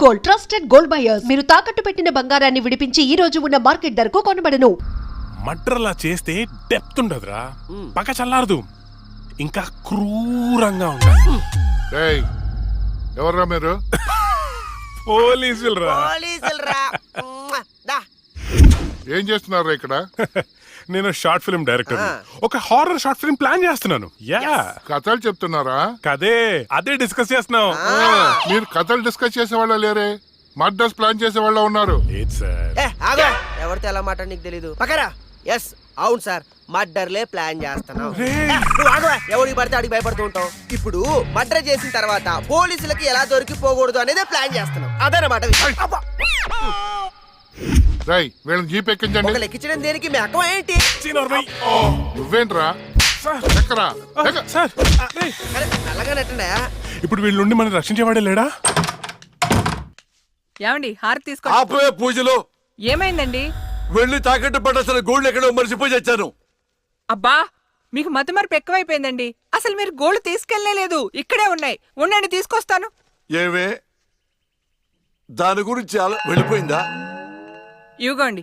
Gold, trusted gold buyers. మీరు తాకట్టు పెట్టిన బంగారాన్ని విడిపించి ఈ రోజు ఉన్న మార్కెట్ ధరకు కొనబడను. మడ్రలా చేస్తే డెప్త్ ఉండదురా, పక్క చల్లారదు, ఇంకా క్రూరంగా ఉండాలి. ఎవర్రా మీరు? పోలీసులరా. ఏం చేస్తున్నారు ఇక్కడ? నేను షార్ట్ ఫిల్మ్ డైరెక్టర్, ఒక హారర్ షార్ట్ ఫిల్మ్ ప్లాన్ చేస్తున్నాను. కథలు చెప్తున్నారా? అదే డిస్కస్ చేస్తున్నాం. మీరు కథలు డిస్కస్ చేసే వాళ్ళ లేరే, మర్డర్స్ ప్లాన్ చేసే వాళ్ళ ఉన్నారు. ఎవరితో ఎలా మాట నీకు తెలీదు. పక్కరా. ఎస్ అవును సార్, మర్డర్లే ప్లాన్ చేస్తున్నాం. ఎవరికి పడితే అడిగి భయపడుతూ ఉంటాం. ఇప్పుడు మర్డర్ చేసిన తర్వాత పోలీసులకి ఎలా దొరికిపోకూడదు అనేది ప్లాన్ చేస్తున్నాం. అదనమాట. వీళ్ళని జీప్ ఎక్కించండి. ఎక్కించడం దేనికి? మీ అక్కం ఏంటి? నువ్వేంట్రా? ఇప్పుడు వీళ్ళ నుండి మనం రక్షించేవాడే లేడా? ఏమండి హారతి తీసుకో. ఆపే పూజలు. ఏమైందండి? వెళ్ళి తాకట్టు పట్టాల్సిన గోల్డ్ ఎక్కడో మర్చిపోయి వచ్చాను. అబ్బా మీకు మతిమరుపు ఎక్కువైపోయిందండి. అసలు మీరు గోల్డ్ తీసుకెళ్లేదు, ఇక్కడే ఉన్నాయి. ఉండండి తీసుకొస్తాను. ఏమే దాని గురించి వెళ్ళిపోయిందా? ఇవ్వండి.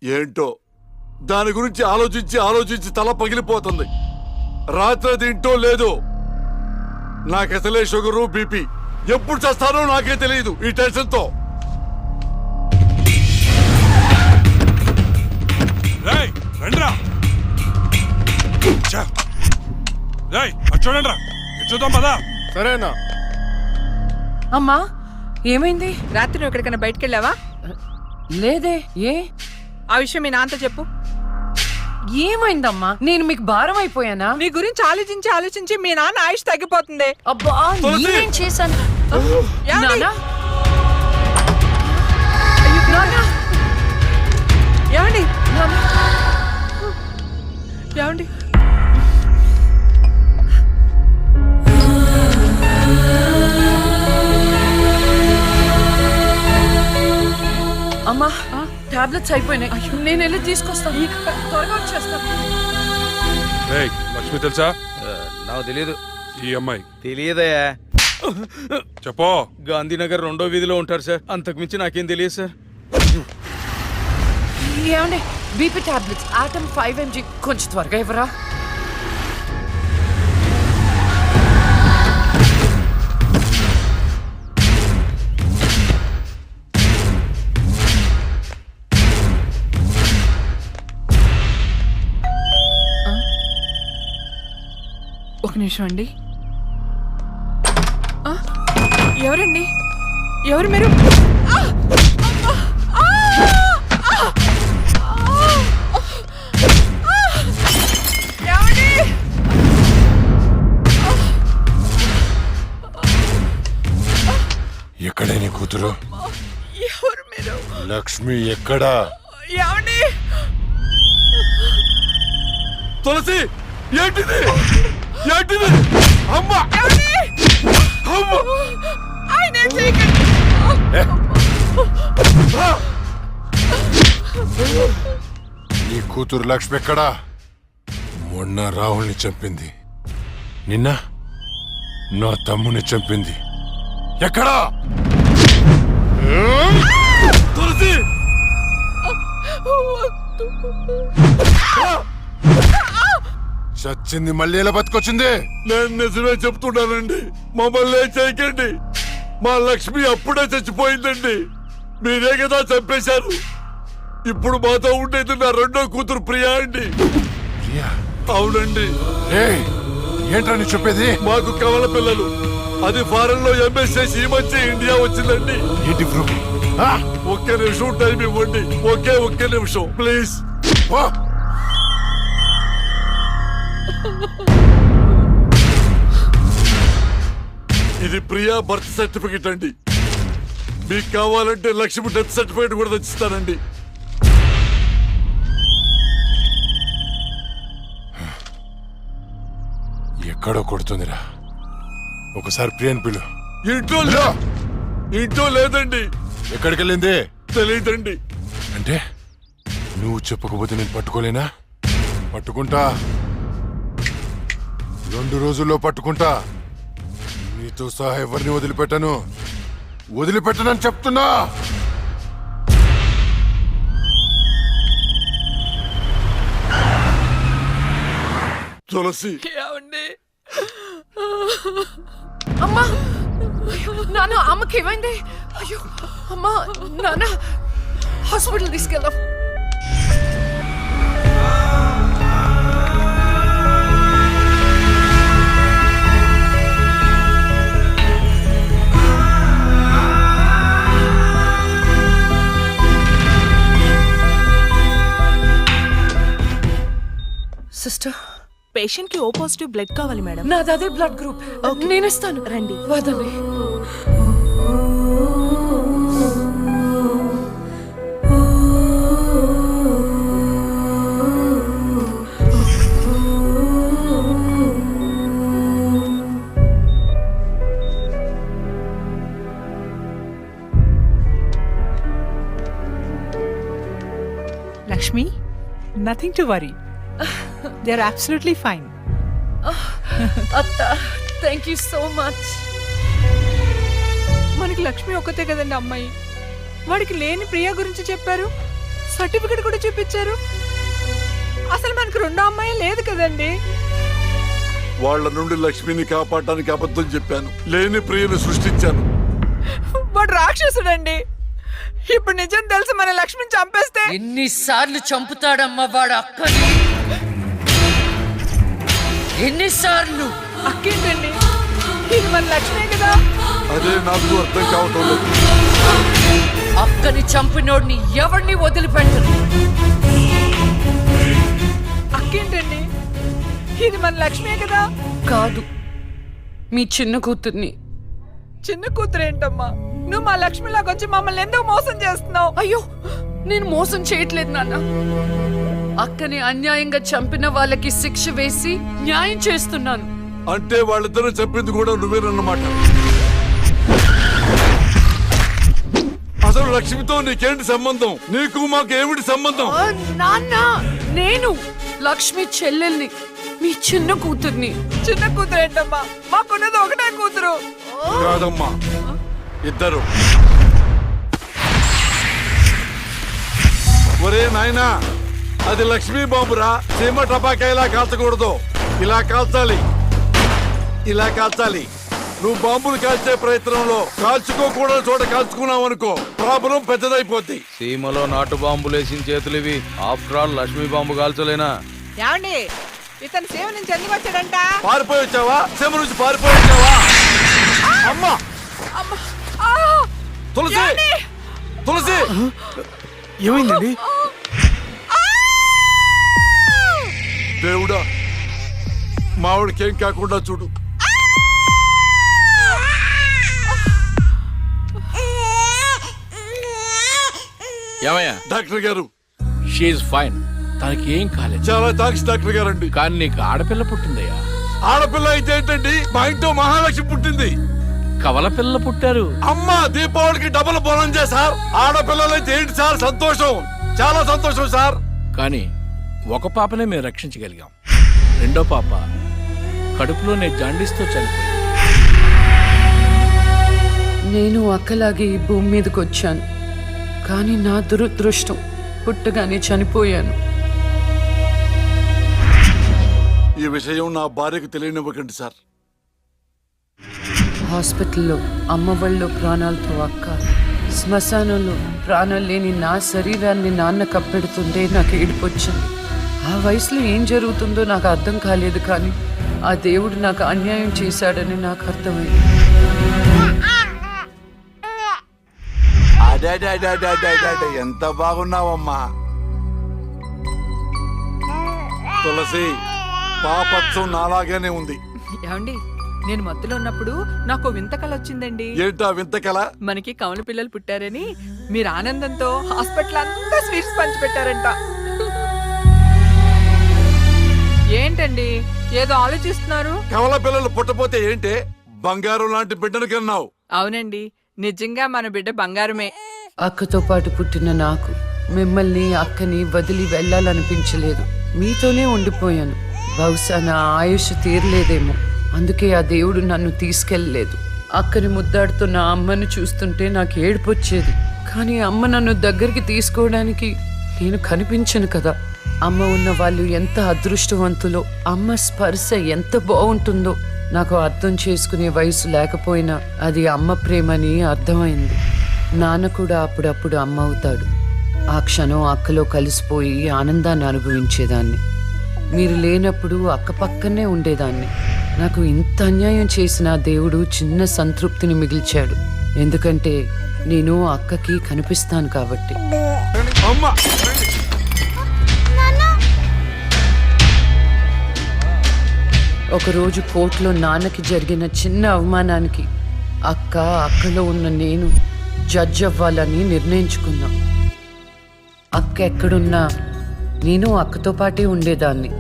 ఏంటో దాని గురించి ఆలోచించి ఆలోచించి తల పగిలిపోతుంది. రాత్రి తింటో లేదు. నాకసలే షుగరు బీపీ. ఎప్పుడు చేస్తానో నాకే తెలియదు ఈ టెన్షన్ తో. చూడండి, చూద్దాం పదా. సరేనా? అమ్మా ఏమైంది? రాత్రి నువ్వు ఎక్కడికైనా బయటకు వెళ్ళావా? లేదే. ఏ ఆ విషయం మీ నాన్నతో చెప్పు. ఏమైందమ్మా? నేను మీకు భారం అయిపోయానా? నీ గురించి ఆలోచించి ఆలోచించి మీ నాన్న ఆయుష్ తగ్గిపోతుంది. అబ్బా నేనేం చేశాను? ఏమండి? ఏమండి? ఏమండి? అమ్మా టాబ్లెట్స్ అయిపోయినాయి. నేను వెళ్ళి తీసుకొస్తాను. త్వరగా వచ్చేస్తాను. లక్ష్మి తెలుసా? నాకు తెలీదు. ఈ అమ్మాయి తెలియదయా. చెప్పో. గాంధీనగర్ 2వ వీధిలో ఉంటారు సార్. అంతకుమించి నాకేం తెలియదు సార్. ఏమండి బీపీ టాబ్లెట్స్ ఆటమ్ 5 mg కొంచెం త్వరగా ఇవ్వరా? ఒక నిమిషం అండి. ఎవరండి? ఎవరు మీరు? ఎక్కడే నీ కూతురు? ఎవరు మీరు? లక్ష్మి ఎక్కడా? ఏమండి? తులసి ఏంటిది? ఏంటిది? అమ్మా! నీ కూతురు లక్ష్మి ఎక్కడా? మొన్న రాహుల్ని చంపింది, నిన్న నా తమ్ముని చంపింది. ఎక్కడా? తులసి! చచ్చింది మళ్ళీ ఎలా బతికొచ్చింది? నేను నిజమే చెప్తున్నానండి. మమ్మల్ని చేయకండి. మా లక్ష్మి అప్పుడే చచ్చిపోయిందండి. మీరే కదా చంపేశారు. ఇప్పుడు మాతో ఉండేది నా రెండో కూతురు ప్రియా అండి. అవునండి. ఏంట్రా నీ చెప్పేది? మాకు కవల పిల్లలు. అది ఫారెన్ లో ఎంఎస్ చేసి ఈ మధ్య ఇండియా వచ్చిందండి. ఒక్క నిమిషం టైం ఇవ్వండి. ఒక్క నిమిషం ప్లీజ్. ఇది ప్రియా బర్త్ సర్టిఫికెట్ అండి. మీకు కావాలంటే లక్ష్మి డెత్ సర్టిఫికెట్ కూడా తెచ్చిస్తానండి. ఎక్కడో కొడుతుందిరా. ఒకసారి ప్రియన్ పిలు. ఇంట్లో లేదండి. ఎక్కడికి వెళ్ళింది? తెలియదండి. అంటే నువ్వు చెప్పకపోతే నేను పట్టుకోలేనా? పట్టుకుంటా, 2 రోజుల్లో పట్టుకుంటా. నీతో సహా ఎవరిని వదిలిపెట్టను, వదిలిపెట్టనని చెప్తున్నా. తులసి ఏమండి అమ్మా అయ్యో, నాన్న అమ్మకి ఏమైంది? అయ్యో అమ్మా, నాన్న హాస్పిటల్ తీసుకెళ్దాం. సిస్టర్, పేషెంట్ కి ఓ పాజిటివ్ బ్లడ్ కావాలి మేడం. నాది అదే బ్లడ్ గ్రూప్. నేను ఇస్తాను, రండి. వదండి. Lakshmi, nothing to worry, they are absolutely fine. అత్త, థ్యాంక్ యూ సో మచ్. మనకి లక్ష్మి ఒక్కతే కదండి అమ్మాయి. వాడికి లేని ప్రియా గురించి చెప్పారు, సర్టిఫికెట్ కూడా చూపించారు. అసలు మనకు రెండో అమ్మాయి లేదు కదండి. వాళ్ళ నుండి లక్ష్మిని కాపాడటానికి అబద్ధం చెప్పాను, లేని ప్రియను సృష్టించాను. వాడు రాక్షసుడండి. ఇప్పుడు నిజం తెలిసి మన లక్ష్మిని చంపేస్తే ఎన్నిసార్లు చంపుతాడమ్మా వాడు అక్కని? ఎన్నిసార్లు? అక్కేంటండి, ఇది మన లక్ష్మే కదా. అదే నాకు అర్థం కావటం లేదు. అక్కని చంపినోడిని ఎవరిని వదిలిపెట్టరు. అక్కేంటండి, ఇది మన లక్ష్మే కదా. కాదు, మీ చిన్న కూతుర్ని. చిన్న కూతురు ఏంటమ్మా? నువ్వు మా లక్ష్మిలాగా వచ్చి మమ్మల్ని ఎందుకు మోసం చేస్తున్నావు? అయ్యో, నేను మోసం చేయట్లేదు నాన్న. అక్కని అన్యాయంగా చంపిన వాళ్ళకి శిక్ష వేసి న్యాయం చేస్తున్నాను. అంటే వాళ్ళిద్దరూ చెప్పింది కూడా నువ్వేనన్నమాట. అసలు లక్ష్మితో నీకేంటి సంబంధం? నీకు మాకు ఏమిటి సంబంధం? నాన్న, నేను లక్ష్మి చెల్లెల్ని, మీ చిన్న కూతుర్ని. చిన్న కూతురు ఏంటమ్మా? మాకున్నది ఒకటే కూతురు. కాదమ్మా, ఇద్దరు. ఒరే నాయనా, అది లక్ష్మీ బాంబురా. సీమ టపాకా ఇలా కాల్చకూడదు, ఇలా కాల్చాలి, ఇలా కాల్చాలి. నువ్వు బాంబులు కాల్చే ప్రయత్నంలో కాల్చుకోకూడని చోట కాల్చుకున్నావు అనుకో, ప్రాబ్లం పెద్దదైపోద్ది. సీమలో నాటు బాంబులేసిన చేతులివి. ఆఫ్టర్ ఆల్ లక్ష్మీ బాంబు కాల్చలేనా? ఏమండి, ఇతను సేవ నుంచి ఎందుకు వచ్చాడంట? పారిపోయి వచ్చావా? సీమ నుంచి పారిపోయి వచ్చావా? అమ్మా, తులసి, తులసి, ఏమైందండి? దేవుడా, మావిడికేం కాకుండా చూడు. ఏమయ్యా? డాక్టర్ గారు, షీఈ్ ఫైన్, తనకి ఏం కాలేదు. చాలా థాంక్స్ డాక్టర్ గారు అండి. కానీ నీకు ఆడపిల్ల పుట్టిందయ్యా. ఆడపిల్ల అయితే ఏంటండి, మా ఇంట్లో మహాలక్ష్మి పుట్టింది. కవల పిల్లలు పుట్టారు. అమ్మా, దీపావళికి డబుల్ బోనం సార్. ఆడపిల్లలైతే ఏంటి సార్ సంతోషం, చాలా సంతోషం సార్. కానీ ఒక పాపనే మేము రక్షించగలిగాం. రెండో పాప కడుపులోనే జాండీస్తో చనిపోయింది. నేను అక్కలాగే ఈ భూమి మీదకి వచ్చాను, కానీ నా దురదృష్టం పుట్టగానే చనిపోయాను. ఈ విషయం నా భార్యకు తెలియనివ్వకండి సార్. హాస్పిటల్లో అమ్మ వాళ్ళ ప్రాణాలతో అక్క, శ్మశానంలో ప్రాణాలు లేని నా శరీరాన్ని నాన్న కప్పెడుతుంటే నాకు ఏడుపొచ్చింది. ఆ వయసులో ఏం జరుగుతుందో నాకు అర్థం కాలేదు, కానీ ఆ దేవుడు నాకు అన్యాయం చేశాడని నాకు అర్థమైంది. ఎంత బాగున్నావమ్మా తులసి. పాపత్సం నాలాగానే ఉంది. ఏమండి, నేను మత్తులో ఉన్నప్పుడు నాకు వింత కళ వచ్చిందండి. ఏంటా వింత కళ? మనకి కవల పిల్లలు పుట్టారని మీరు ఆనందంతో హాస్పిటల్ అంతా స్వీట్స్ పంచిపెట్టారంట. ఏంటండి ఏదో ఆలోచిస్తున్నారు? కవల పిల్లలు పుట్టపోతే ఏంటే, బంగారం లాంటి బిడ్డను కన్నావు. అవునండి, నిజంగా మన బిడ్డ బంగారమే. అక్కతో పాటు పుట్టిన నాకు మిమ్మల్ని అక్కని వదిలి వెళ్ళాలనిపించలేదు. మీతోనే ఉండిపోయాను. బహుశా నా ఆయుష్ తీరలేదేమో. అందుకే ఆ దేవుడు నన్ను తీసుకెళ్ళలేదు. అక్కని ముద్దాడుతున్న ఆ అమ్మను చూస్తుంటే నాకు ఏడుపొచ్చేది. కానీ అమ్మ నన్ను దగ్గరికి తీసుకోవడానికి నేను కనిపించను కదా. అమ్మ ఉన్న వాళ్ళు ఎంత అదృష్టవంతులో, అమ్మ స్పర్శ ఎంత బాగుంటుందో నాకు అర్థం చేసుకునే వయసు లేకపోయినా అది అమ్మ ప్రేమని అర్థమైంది. నాన్న కూడా అప్పుడప్పుడు అమ్మ అవుతాడు. ఆ క్షణం అక్కలో కలిసిపోయి ఆనందాన్ని అనుభవించేదాన్ని. మీరు లేనప్పుడు అక్క పక్కనే ఉండేదాన్ని. నాకు ఇంత అన్యాయం చేసిన ఆ దేవుడు చిన్న సంతృప్తిని మిగిల్చాడు. ఎందుకంటే నేను అక్కకి కనిపిస్తాను కాబట్టి. అమ్మా ఒకరోజు కోర్టులో నాన్నకి జరిగిన చిన్న అవమానానికి అక్కలో ఉన్న నేను జడ్జ్ అవ్వాలని నిర్ణయించుకున్నా. అక్క ఎక్కడున్నా నేను అక్కతో పాటే ఉండేదాన్ని.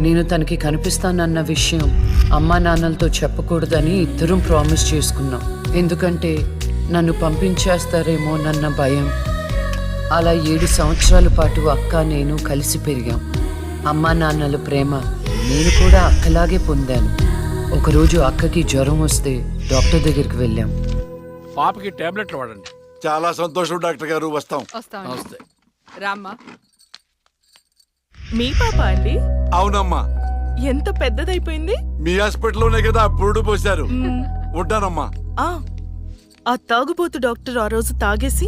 నేను తనకి కనిపిస్తానన్న విషయం అమ్మా నాన్నలతో చెప్పకూడదని ఇద్దరం ప్రామిస్ చేసుకున్నాం. ఎందుకంటే నన్ను పంపించేస్తారేమో నన్న భయం. అలా 7 సంవత్సరాల పాటు అక్క నేను కలిసి పెరిగాం. అమ్మా నాన్నల ప్రేమ నేను కూడా అక్కలాగే పొందాను. ఒకరోజు అక్కకి జ్వరం వస్తే డాక్టర్ దగ్గరికి వెళ్ళాం. పాపకి టాబ్లెట్లు వాడండి. చాలా సంతోషం డాక్టర్ గారు, వస్తాం. నమస్తే. రామ్మా. మీ పాప అండి? అవునమ్మా, ఎంత పెద్దదైపోయింది. మీ హాస్పిటల్లోనే కదా పురుడు పోశారు. ఉంటానమ్మా. ఆ తాగుబోతు డాక్టర్ ఆ రోజు తాగేసి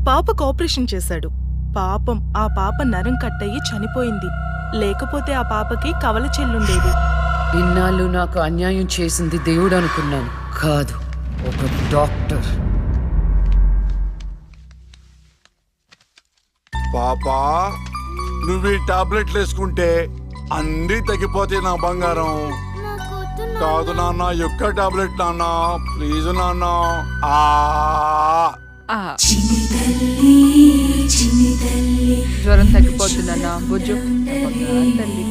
పాపకు ఆపరేషన్ చేశాడు. పాపం ఆ పాప నరం కట్టయి చనిపోయింది. లేకపోతే ఆ పాపకి కవల చెల్లుండేది. ఇన్నాళ్ళు నాకు అన్యాయం చేసింది దేవుడు అనుకున్నాను, కాదు ఒక డాక్టర్. పాపా, నువ్వు ఈ టాబ్లెట్లు వేసుకుంటే అన్నీ తగ్గిపోతాయి నా బంగారం. కాదు నాన్న, యొక్క టాబ్లెట్ నాన్న, ప్లీజ్ నాన్న. జ్వరం తగ్గిపోతుందన్నా బుజ్జు. తల్లి.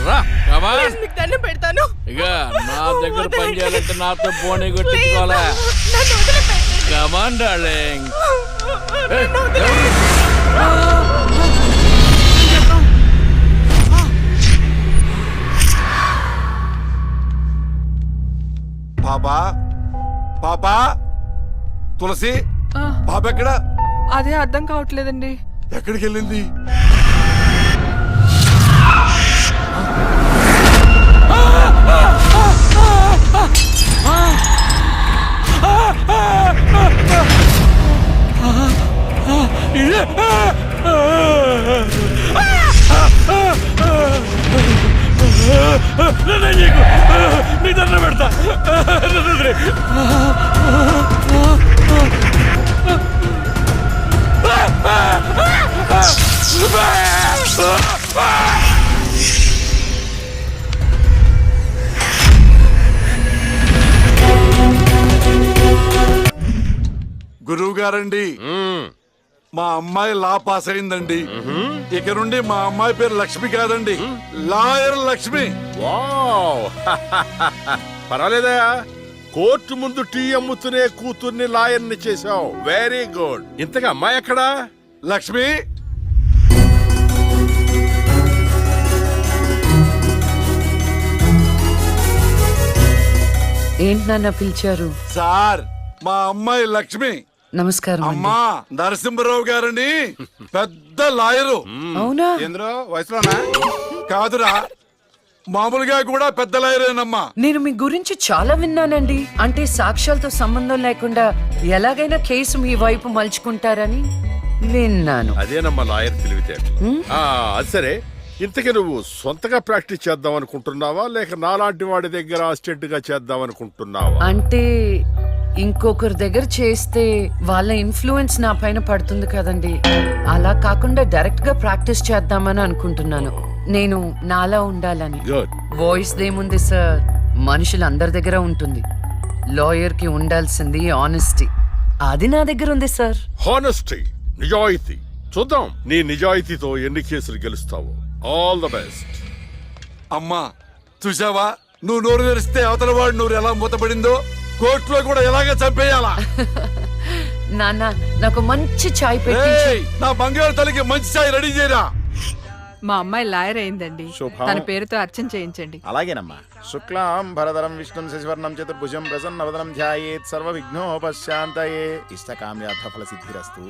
రా, కమా. మీకు దండం పెడతాను. ఇక నా దగ్గర పని చేయాలంటే నాతో పోనీ కొట్టించుకోవాలా? Come on darling. పాపా, పాపా, తులసి, పాప ఎక్కడ? అదే అర్థం కావట్లేదండి. ఎక్కడికి వెళ్ళింది? నీ దండ పెడతా. గురువు గారండి, మా అమ్మాయి లా పాస్ అయిందండి. ఇక నుండి మా అమ్మాయి పేరు లక్ష్మి కాదండి, లాయర్ లక్ష్మి. పర్వాలేదయా, కోర్టు ముందు టీ అమ్ముతూనే కూతుర్ని లాయర్ని చేసావు. Very good. ఇంతగా అమ్మాయి ఎక్కడా? లక్ష్మి, ఏంటి నాన్న పిలిచారు? సార్, మా అమ్మాయి లక్ష్మి. నమస్కారం అండి. అమ్మా, నరసింహరావు గారని పెద్ద లాయరు. అవునా? ఏంద్రో వయసులోనా? కాదురా, మామూలుగా కూడా పెద్ద లాయరేనమ్మా. నేను మీ గురించి చాలా విన్నానండి. అంటే సాక్ష్యాలతో సంబంధం లేకుండా ఎలాగైనా కేసు మీ వైపు మలుచుకుంటారని విన్నాను. అదేనమ్మా లాయర్ తెలివితేటలు. అది సరే, ఇంతకీ నువ్వు సొంతగా ప్రాక్టీస్ చేద్దాం అనుకుంటున్నావా, లేక నాలాంటి వాడి దగ్గర అసిస్టెంట్ గా చేద్దాం అనుకుంటున్నావా? అంటే ఇంకొకరి దగ్గర చేస్తే వాళ్ళ ఇన్ఫ్లుయెన్స్ నా పైన పడుతుంది కదండి. అలా కాకుండా డైరెక్ట్ గా ప్రాక్టీస్ చేద్దామని అనుకుంటున్నాను. నేను నాలా ఉండాలని. గుడ్. వాయిస్ దేముంది సార్, మనుషులందరి దగ్గర ఉంటుంది. లాయర్ కి ఉండాల్సింది ఆనెస్టీ. అది నా దగ్గర ఉంది సార్. హానెస్టీ, నిజాయితీ. చూద్దాం నీ నిజాయితీతో ఎన్ని కేసులు గెలుస్తావు. All the best. అమ్మా, చూసావా, నువ్వు నోరు తెరిస్తే అవతల వాడు నోరు ఎలా మూతపడిందో, కోర్టులో కూడా ఎలాగ చంపేయాలా? నాన్న, నాకు మంచి చాయ్ పెట్టి. ఏయ్, నా బంగారు తల్లికి మంచి చాయ్ రెడీ చేయరా. మా అమ్మాయి లాయర్ అయిందండి. శుభం. తన పేరుతో అర్చన చేయించండి. అలాగేనమ్మా. శుక్లాం భరధరం విష్ణుం శశివర్ణం చతుర్భుజం ప్రసన్నవదనం ధ్యాయేత్ సర్వ విఘ్నోపశాంతయే ఇష్టకామ్యార్థ ఫల సిద్ధిరస్తు.